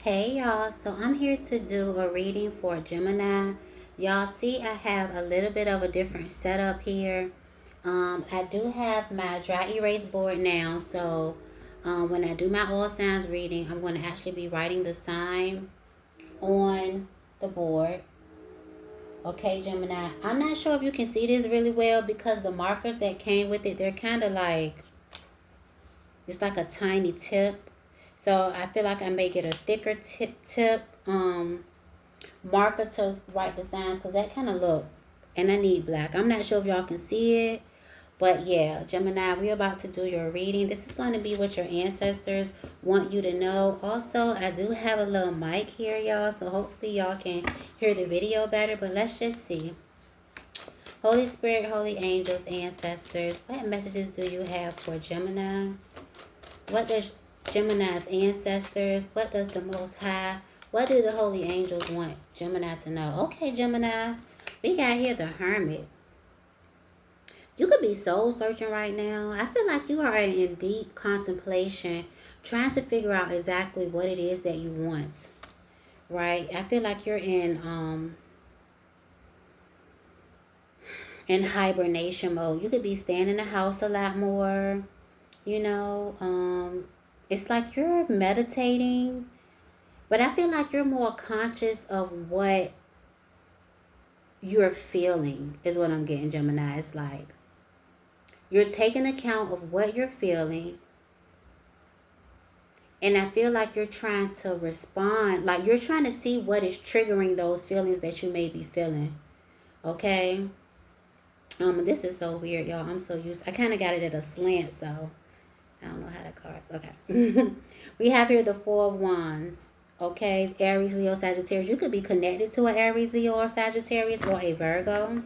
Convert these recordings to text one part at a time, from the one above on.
Hey y'all, so I'm here to do a reading for Gemini. Y'all see I have a little bit of a different setup here. I do have my dry erase board now, so when I do my all signs reading, I'm going to actually be writing the sign on the board. Okay, Gemini, I'm not sure if you can see this really well because the markers that came with it, they're kind of like, it's like a tiny tip. So I feel like I may get a thicker tip marker to write the signs because that kind of look, and I need black. I'm not sure if y'all can see it, but yeah, Gemini, we're about to do your reading. This is going to be what your ancestors want you to know. Also, I do have a little mic here, y'all, so hopefully y'all can hear the video better, but let's just see. Holy Spirit, holy angels, ancestors, what messages do you have for Gemini? What does Gemini's ancestors, what does the Most High, what do the holy angels want Gemini to know? Okay, Gemini, we got here the Hermit. You could be soul searching right now. I feel like you are in deep contemplation, trying to figure out exactly what it is that you want, right? I feel like you're in hibernation mode. You could be staying in the house a lot more, you know. It's like you're meditating, but I feel like you're more conscious of what you're feeling, is what I'm getting, Gemini. It's like you're taking account of what you're feeling. And I feel like you're trying to respond, like you're trying to see what is triggering those feelings that you may be feeling. Okay? This is so weird, y'all. I'm so used. I kind of got it at a slant, so I don't know how the cards. Okay. We have here the Four of Wands. Okay, Aries, Leo, Sagittarius. You could be connected to an Aries, Leo, or Sagittarius, or a Virgo.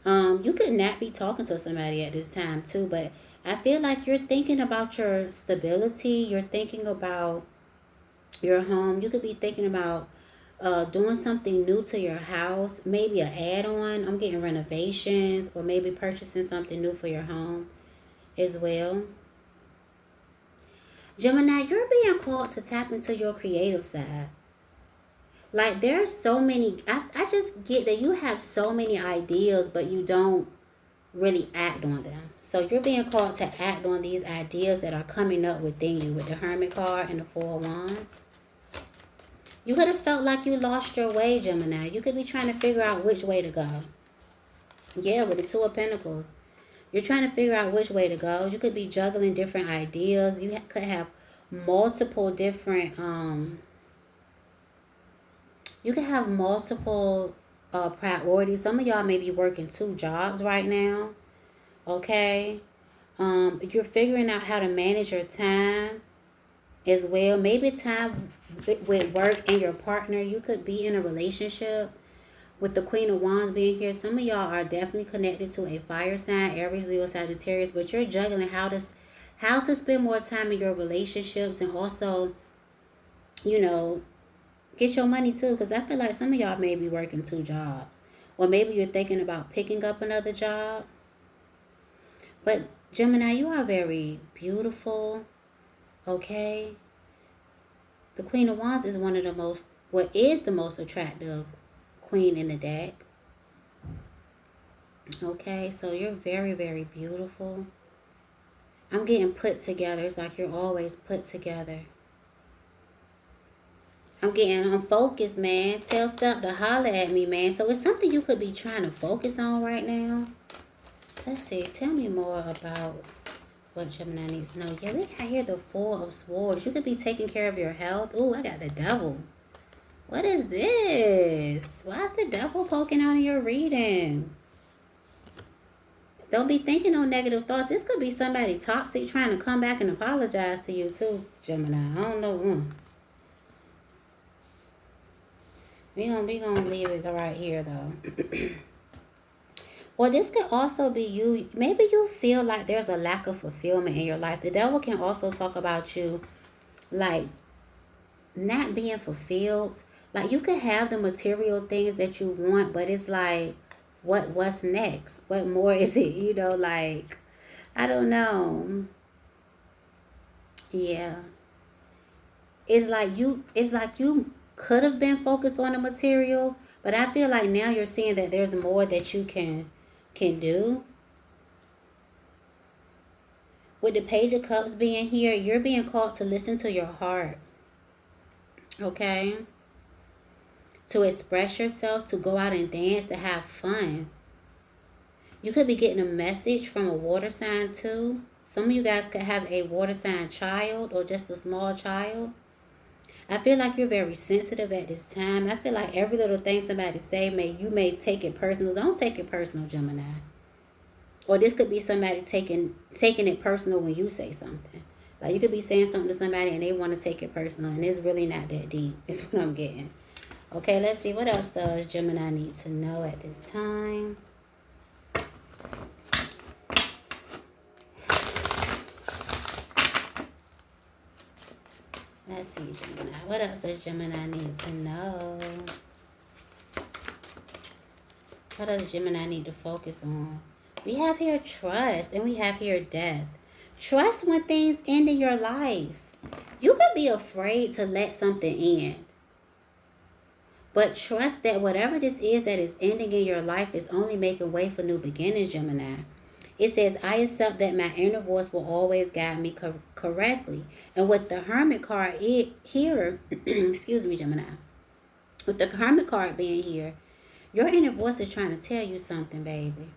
You could not be talking to somebody at this time too, but I feel like you're thinking about your stability. You're thinking about your home. You could be thinking about doing something new to your house, maybe an add-on. I'm getting renovations, or maybe purchasing something new for your home as well. Gemini, you're being called to tap into your creative side. Like there's so many, I just get that you have so many ideas, but you don't really act on them. So you're being called to act on these ideas that are coming up within you with the Hermit card and the Four of Wands. You could have felt like you lost your way, Gemini. You could be trying to figure out which way to go. Yeah, with the Two of Pentacles. You're trying to figure out which way to go. You could be juggling different ideas. You could have multiple different you can have multiple priorities. Some of y'all may be working two jobs right now. Okay. You're figuring out how to manage your time as well. Maybe time with work and your partner. You could be in a relationship with the Queen of Wands being here. Some of y'all are definitely connected to a fire sign, Aries, Leo, Sagittarius, but you're juggling how to spend more time in your relationships, and also, you know, get your money too, because I feel like some of y'all may be working two jobs, or maybe you're thinking about picking up another job. But Gemini, you are very beautiful. Okay, the Queen of Wands is one of the most, what is the most attractive queen in the deck. Okay, so you're very, very beautiful. I'm getting put together. It's like you're always put together. I'm focused, man. Tell stuff to holler at me, man. So it's something you could be trying to focus on right now. Let's see. Tell me more about what Gemini needs to know. Yeah, we got here the Four of Swords. You could be taking care of your health. Ooh, I got the Devil. What is this? Why is the Devil poking out in your reading? Don't be thinking no negative thoughts. This could be somebody toxic trying to come back and apologize to you too, Gemini. I don't know. We gonna leave it right here though. Well, this could also be you. Maybe you feel like there's a lack of fulfillment in your life. The Devil can also talk about you like not being fulfilled. Like you could have the material things that you want, but it's like, what's next? What more is it? You know, like, I don't know. Yeah. it's like you could have been focused on the material, but I feel like now you're seeing that there's more that you can do. With the Page of Cups being here, you're being called to listen to your heart, okay? To express yourself, to go out and dance, to have fun. You could be getting a message from a water sign too. Some of you guys could have a water sign child or just a small child. I feel like you're very sensitive at this time. I feel like every little thing somebody say, you may take it personal. Don't take it personal, Gemini. Or this could be somebody taking it personal when you say something. Like you could be saying something to somebody and they want to take it personal, and it's really not that deep. Is what I'm getting. Okay, let's see what else does Gemini need to know at this time. Let's see, Gemini. What else does Gemini need to know? What does Gemini need to focus on? We have here trust, and we have here death. Trust when things end in your life. You could be afraid to let something end. But trust that whatever this is that is ending in your life is only making way for new beginnings, Gemini. It says, I accept that my inner voice will always guide me correctly. And with the Hermit card here, excuse me, Gemini. With the Hermit card being here, your inner voice is trying to tell you something, baby.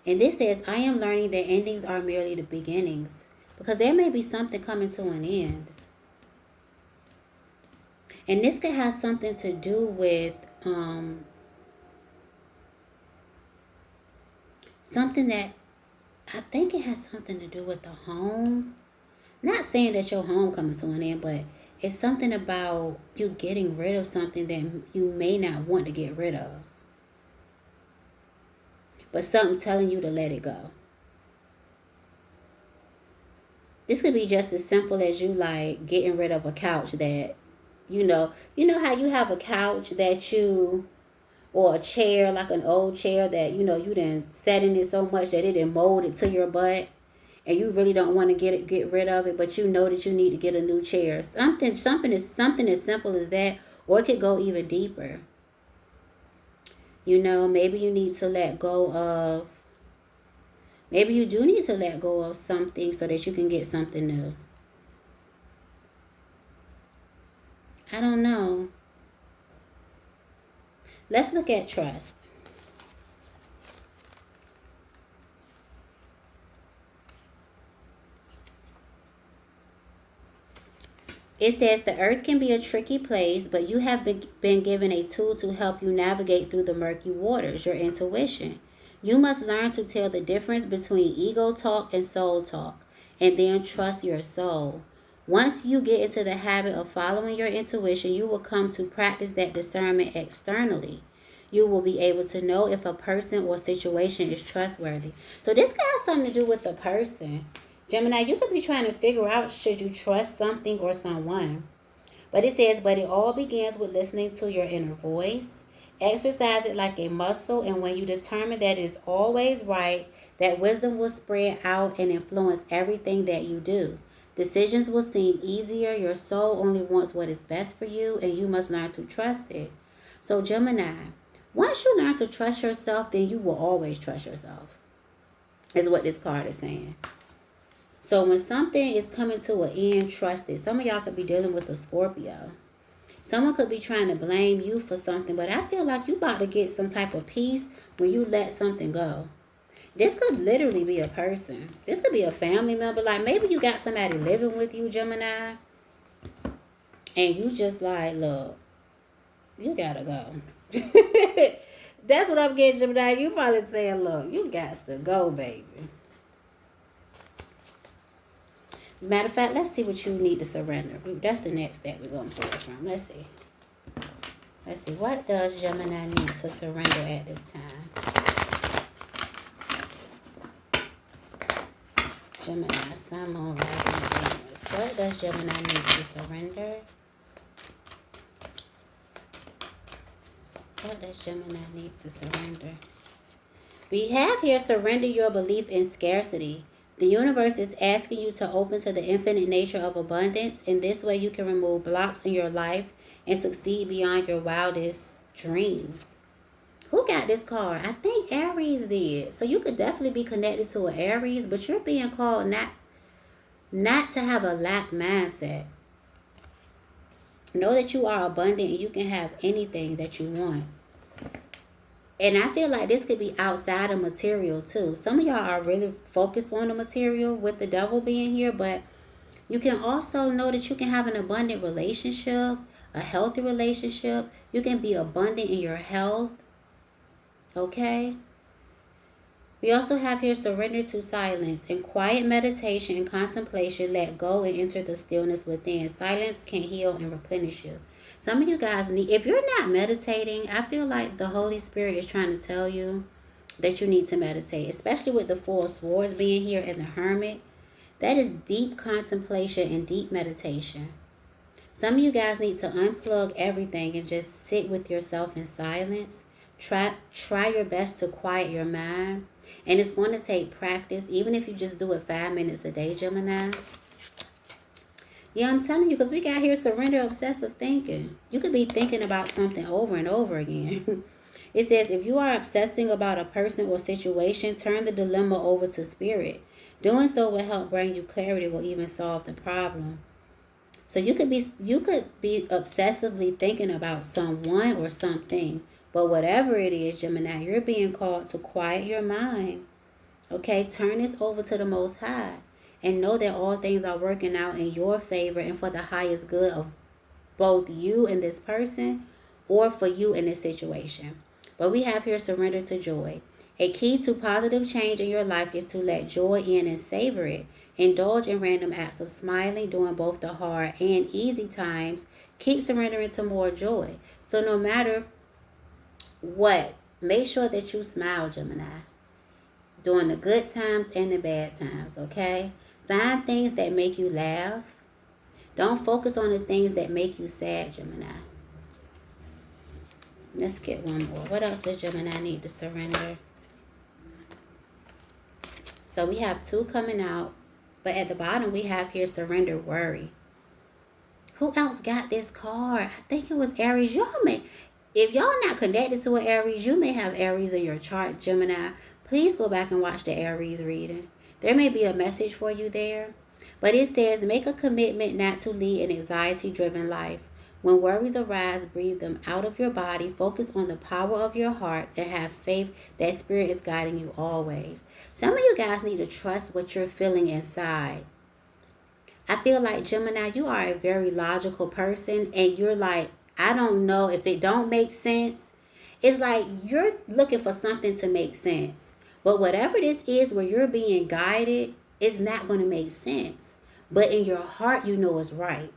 And this says, I am learning that endings are merely the beginnings. Because there may be something coming to an end. And this could have something to do with something that I think it has something to do with the home. Not saying that your home coming to an end, but it's something about you getting rid of something that you may not want to get rid of. But something telling you to let it go. This could be just as simple as you like getting rid of a couch that, you know how you have a couch that you, or a chair, like an old chair that, you done sat in it so much that it done molded to your butt, and you really don't want to get rid of it, but you know that you need to get a new chair. Something as simple as that, or it could go even deeper. Maybe you need to let go of, maybe you do need to let go of something so that you can get something new. I don't know. Let's look at trust. It says the earth can be a tricky place, but you have been given a tool to help you navigate through the murky waters, your intuition. You must learn to tell the difference between ego talk and soul talk, and then trust your soul. Once you get into the habit of following your intuition, you will come to practice that discernment externally. You will be able to know if a person or situation is trustworthy. So this could have something to do with the person. Gemini, you could be trying to figure out should you trust something or someone. But it says, but it all begins with listening to your inner voice. Exercise it like a muscle, and when you determine that it is always right, that wisdom will spread out and influence everything that you do. Decisions will seem easier. Your soul only wants what is best for you, and you must learn to trust it. So Gemini, once you learn to trust yourself, then you will always trust yourself, is what this card is saying. So when something is coming to an end, trust it. Some of y'all could be dealing with a Scorpio. Someone could be trying to blame you for something, but I feel like you about to get some type of peace when you let something go. This could literally be a person. This could be a family member. Like maybe you got somebody living with you, Gemini, and you just like, look, you gotta go. That's what I'm getting, Gemini. You probably saying, look, you got to go, baby. Matter of fact, let's see what you need to surrender. That's the next step we're going to pull it from. Let's see. What does Gemini need to surrender at this time? Gemini, Sun, Moon, Rising, Venus. What does Gemini need to surrender? What does Gemini need to surrender? We have here, surrender your belief in scarcity. The universe is asking you to open to the infinite nature of abundance. In this way, you can remove blocks in your life and succeed beyond your wildest dreams. Who got this card? I think Aries did. So you could definitely be connected to an Aries, but you're being called not to have a lack mindset. Know that you are abundant and you can have anything that you want. And I feel like this could be outside of material too. Some of y'all are really focused on the material with the devil being here, but you can also know that you can have an abundant relationship, a healthy relationship. You can be abundant in your health. Okay? We also have here surrender to silence. In quiet meditation and contemplation, let go and enter the stillness within. Silence can heal and replenish you. Some of you guys need, if you're not meditating, I feel like the Holy Spirit is trying to tell you that you need to meditate, especially with the Four of Swords being here and the Hermit. That is deep contemplation and deep meditation. Some of you guys need to unplug everything and just sit with yourself in silence. Try your best to quiet your mind. And it's going to take practice, even if you just do it 5 minutes a day, Gemini. Yeah, I'm telling you, because we got here surrender obsessive thinking. You could be thinking about something over and over again. It says, if you are obsessing about a person or situation, turn the dilemma over to spirit. Doing so will help bring you clarity or even solve the problem. So you could be obsessively thinking about someone or something. But whatever it is, Gemini, you're being called to quiet your mind. Okay, turn this over to the Most High. And know that all things are working out in your favor and for the highest good of both you and this person, or for you in this situation. But we have here surrender to joy. A key to positive change in your life is to let joy in and savor it. Indulge in random acts of smiling during both the hard and easy times. Keep surrendering to more joy. So no matter what, make sure that you smile, Gemini, during the good times and the bad times, okay? Find things that make you laugh. Don't focus on the things that make you sad, Gemini. Let's get one more. What else does Gemini need to surrender? So we have 2 coming out. But at the bottom, we have here surrender worry. Who else got this card? I think it was Aries. If y'all not connected to an Aries, you may have Aries in your chart, Gemini. Please go back and watch the Aries reading. There may be a message for you there. But it says, make a commitment not to lead an anxiety-driven life. When worries arise, breathe them out of your body. Focus on the power of your heart and have faith that Spirit is guiding you always. Some of you guys need to trust what you're feeling inside. I feel like, Gemini, you are a very logical person, and you're like, I don't know if it don't make sense. It's like you're looking for something to make sense. But whatever this is where you're being guided, it's not going to make sense. But in your heart, you know it's right.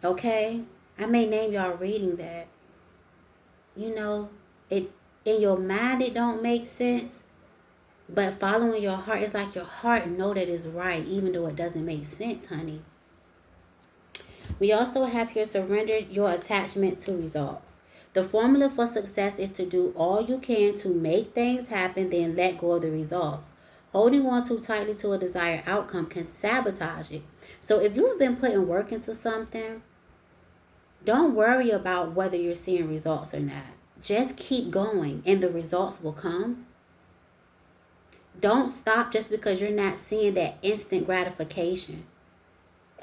Okay? I may name y'all reading that. You know, it in your mind it don't make sense. But following your heart, it's like your heart know that it's right, even though it doesn't make sense, honey. We also have here surrender your attachment to results. The formula for success is to do all you can to make things happen, then let go of the results. Holding on too tightly to a desired outcome can sabotage it. So if you've been putting work into something, don't worry about whether you're seeing results or not. Just keep going and the results will come. Don't stop just because you're not seeing that instant gratification.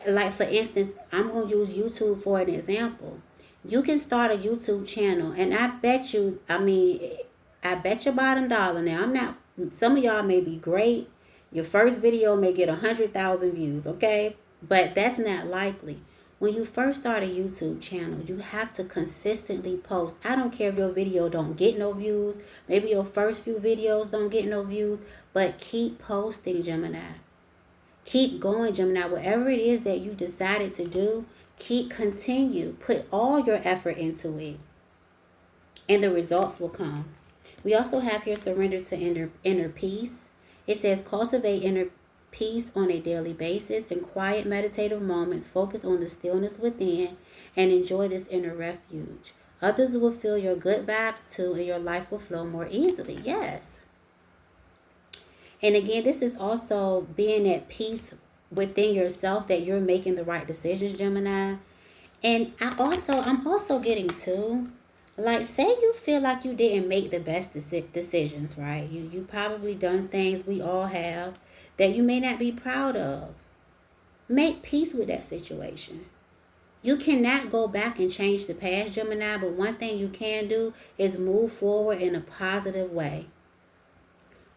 Like, for instance, I'm going to use YouTube for an example. You can start a YouTube channel, and I bet your bottom dollar now, some of y'all may be great. Your first video may get 100,000 views, okay? But that's not likely. When you first start a YouTube channel, you have to consistently post. I don't care if your video don't get no views. Maybe your first few videos don't get no views. But keep posting, Gemini. Keep going, Gemini. Whatever it is that you decided to do, continue. Put all your effort into it. And the results will come. We also have here surrender to inner peace. It says cultivate inner peace on a daily basis. In quiet meditative moments, focus on the stillness within and enjoy this inner refuge. Others will feel your good vibes too, and your life will flow more easily. Yes. And again, this is also being at peace within yourself that you're making the right decisions, Gemini. And I'm also getting too, like, say you feel like you didn't make the best decisions, right? You probably done things, we all have, that you may not be proud of. Make peace with that situation. You cannot go back and change the past, Gemini, but one thing you can do is move forward in a positive way.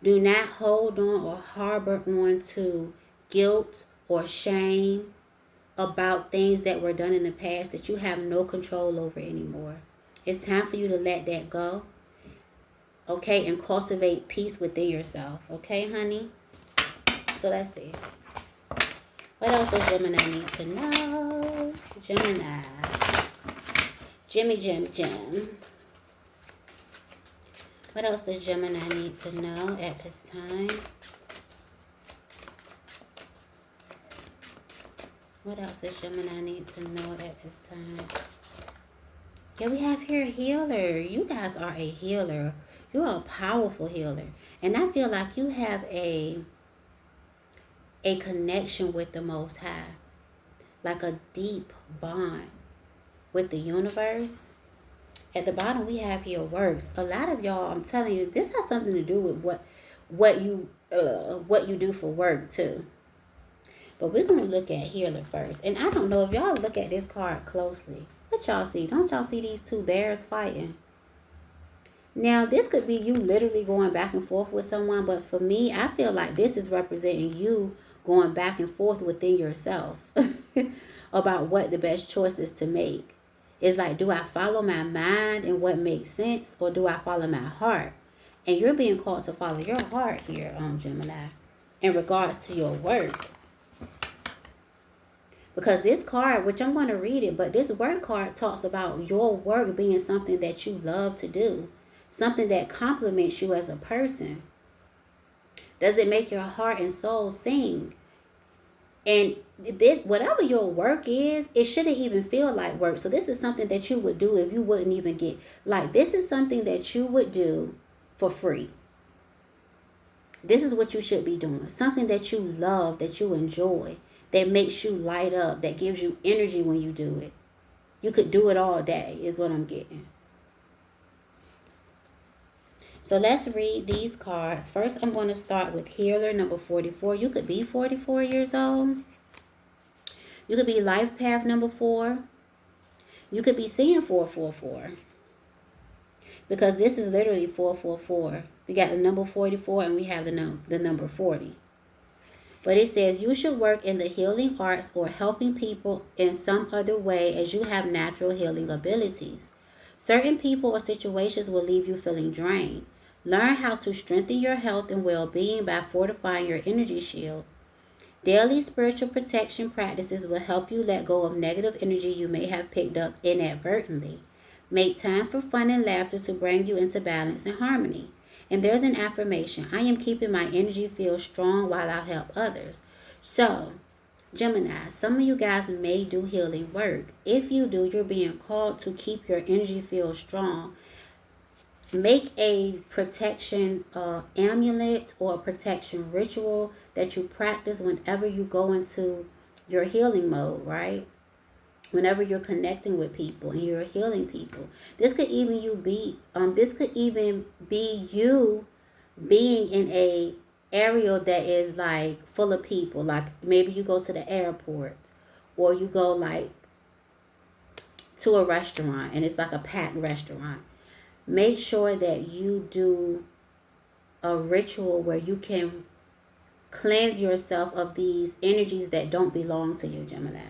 Do not hold on or harbor on to guilt or shame about things that were done in the past that you have no control over anymore. It's time for you to let that go, okay, and cultivate peace within yourself, okay, honey? So let's see. What else does Gemini need to know? Gemini. Jim. What else does Gemini need to know at this time? What else does Gemini need to know at this time? Yeah, we have here a healer. You guys are a healer. You're a powerful healer. And I feel like you have a connection with the Most High. Like a deep bond with the universe. At the bottom we have here works. A lot of y'all, I'm telling you, this has something to do with what you do for work too. But we're going to look at healer first. And I don't know if y'all look at this card closely. What y'all see? Don't y'all see these two bears fighting? Now, this could be you literally going back and forth with someone. But for me, I feel like this is representing you going back and forth within yourself about what the best choice is to make. It's like, do I follow my mind and what makes sense, or do I follow my heart? And you're being called to follow your heart here, Gemini, in regards to your work. Because this card, which I'm going to read it, but this work card talks about your work being something that you love to do, something that complements you as a person. Does it make your heart and soul sing? And this, whatever your work is, it shouldn't even feel like work. So this is something that you would do if you wouldn't even get, like, this is something that you would do for free. This is what you should be doing. Something that you love, that you enjoy, that makes you light up, that gives you energy when you do it. You could do it all day, is what I'm getting. So let's read these cards. First, I'm going to start with healer number 44. You could be 44 years old. You could be life path number 4. You could be seeing 444. Because this is literally 444. We got the number 44 and we have the number 40. But it says you should work in the healing arts or helping people in some other way as you have natural healing abilities. Certain people or situations will leave you feeling drained. Learn how to strengthen your health and well-being by fortifying your energy shield. Daily spiritual protection practices will help you let go of negative energy you may have picked up inadvertently. Make time for fun and laughter to bring you into balance and harmony. And there's an affirmation. I am keeping my energy field strong while I help others. So, Gemini, some of you guys may do healing work. If you do, you're being called to keep your energy field strong. Make a protection amulet or a protection ritual that you practice whenever you go into your healing mode, right? Whenever you're connecting with people and you're healing people. This could even be you being in a area that is like full of people. Like maybe you go to the airport or you go like to a restaurant and it's like a packed restaurant. Make sure that you do a ritual where you can cleanse yourself of these energies that don't belong to you, Gemini.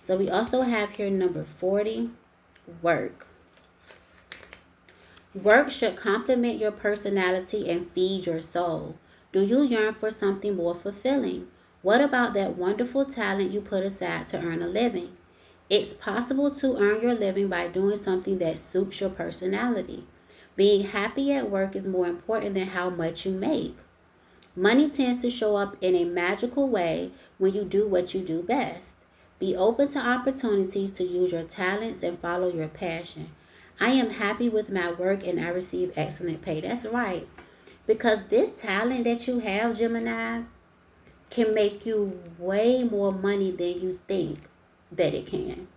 So we also have here number 40, work. Work should complement your personality and feed your soul. Do you yearn for something more fulfilling? What about that wonderful talent you put aside to earn a living? It's possible to earn your living by doing something that suits your personality. Being happy at work is more important than how much you make. Money tends to show up in a magical way when you do what you do best. Be open to opportunities to use your talents and follow your passion. I am happy with my work and I receive excellent pay. That's right. Because this talent that you have, Gemini, can make you way more money than you think that it can.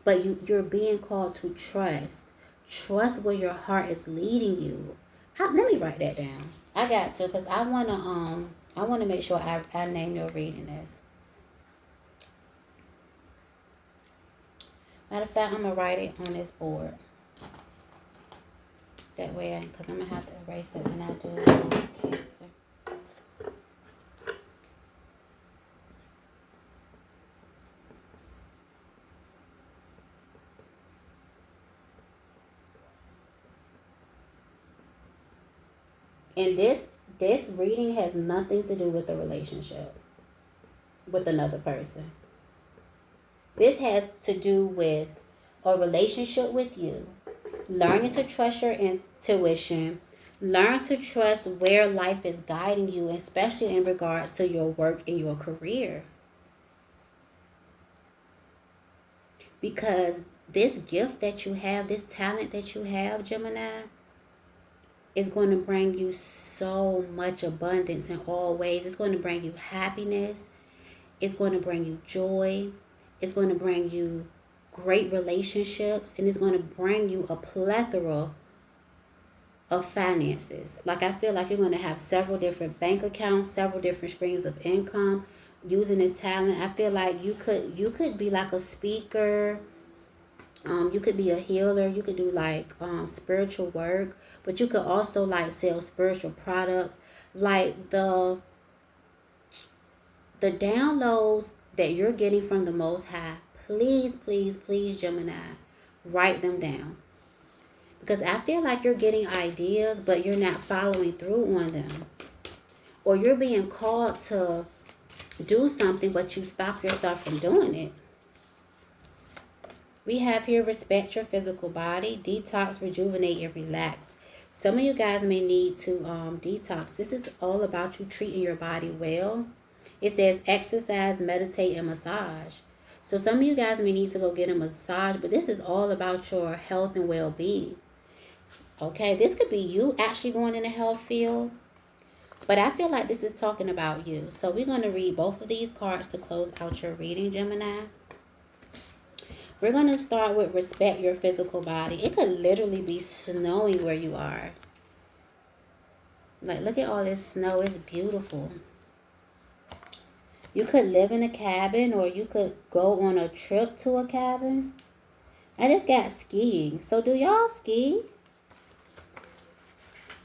But you're being called to trust. Trust where your heart is leading you. Let me write that down. I got to, because I wanna make sure I name your reading this. Matter of fact, I'm gonna write it on this board. That way, because I'm gonna have to erase it when I do Cancer. And this reading has nothing to do with a relationship with another person. This has to do with a relationship with you. Learning to trust your intuition. Learn to trust where life is guiding you, especially in regards to your work and your career. Because this gift that you have, this talent that you have, Gemini, is going to bring you so much abundance in all ways. It's going to bring you happiness. It's going to bring you joy. It's going to bring you great relationships. And it's going to bring you a plethora of finances. Like, I feel like you're going to have several different bank accounts, several different streams of income using this talent. I feel like you could be like a speaker. You could be a healer. You could do like spiritual work, but you could also like sell spiritual products. Like the downloads that you're getting from the Most High, please, please, please, Gemini, write them down. Because I feel like you're getting ideas, but you're not following through on them. Or you're being called to do something, but you stop yourself from doing it. We have here respect your physical body, detox, rejuvenate, and relax. Some of you guys may need to detox. This is all about you treating your body well. It says exercise, meditate, and massage. So some of you guys may need to go get a massage, but this is all about your health and well-being. Okay, this could be you actually going in the health field, but I feel like this is talking about you. So we're going to read both of these cards to close out your reading, Gemini. We're going to start with respect your physical body. It could literally be snowing where you are. Like, look at all this snow. It's beautiful. You could live in a cabin, or you could go on a trip to a cabin. I just got skiing. So do y'all ski?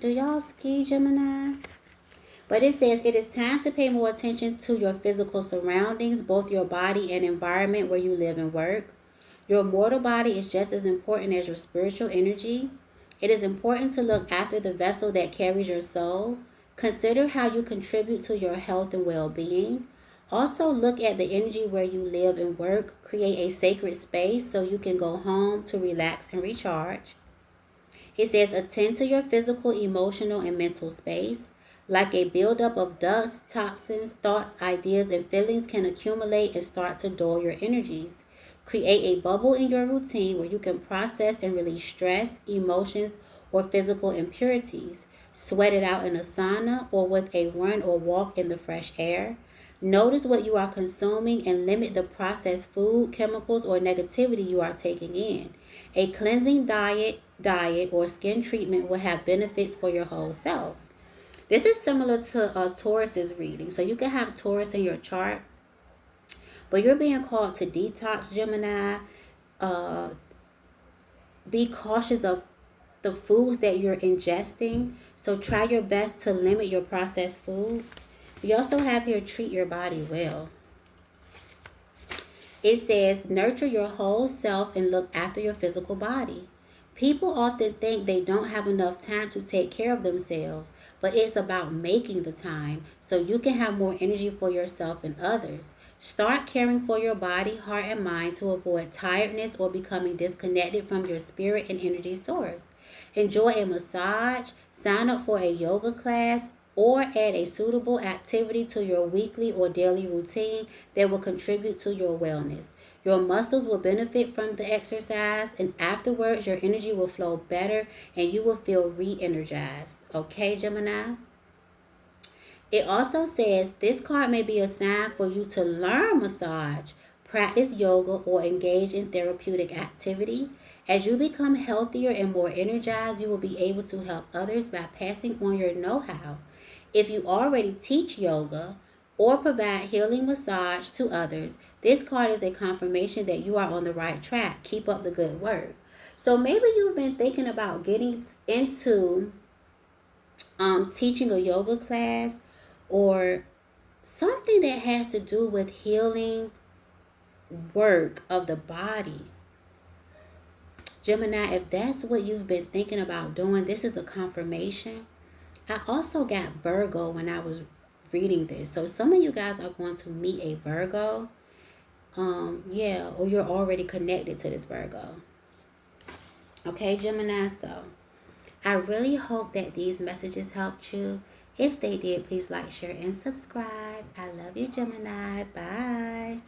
Do y'all ski, Gemini? But it says it is time to pay more attention to your physical surroundings, both your body and environment where you live and work. Your mortal body is just as important as your spiritual energy. It is important to look after the vessel that carries your soul. Consider how you contribute to your health and well-being. Also, look at the energy where you live and work. Create a sacred space so you can go home to relax and recharge. It says attend to your physical, emotional, and mental space. Like a buildup of dust, toxins, thoughts, ideas, and feelings can accumulate and start to dull your energies. Create a bubble in your routine where you can process and release stress, emotions, or physical impurities. Sweat it out in a sauna or with a run or walk in the fresh air. Notice what you are consuming and limit the processed food, chemicals, or negativity you are taking in. A cleansing diet or skin treatment will have benefits for your whole self. This is similar to Taurus's reading. So you can have Taurus in your chart, but you're being called to detox, Gemini. Be cautious of the foods that you're ingesting. So try your best to limit your processed foods. We also have here treat your body well. It says nurture your whole self and look after your physical body. People often think they don't have enough time to take care of themselves, but it's about making the time so you can have more energy for yourself and others. Start caring for your body, heart, and mind to avoid tiredness or becoming disconnected from your spirit and energy source. Enjoy a massage, sign up for a yoga class, or add a suitable activity to your weekly or daily routine that will contribute to your wellness. Your muscles will benefit from the exercise, and afterwards, your energy will flow better and you will feel re energized. Okay, Gemini? It also says this card may be a sign for you to learn massage, practice yoga, or engage in therapeutic activity. As you become healthier and more energized, you will be able to help others by passing on your know how. If you already teach yoga or provide healing massage to others, this card is a confirmation that you are on the right track. Keep up the good work. So maybe you've been thinking about getting into teaching a yoga class or something that has to do with healing work of the body. Gemini, if that's what you've been thinking about doing, this is a confirmation. I also got Virgo when I was reading this. So some of you guys are going to meet a Virgo. Yeah, or you're already connected to this Virgo. Okay, Gemini, so I really hope that these messages helped you. If they did, please like, share, and subscribe. I love you, Gemini. Bye.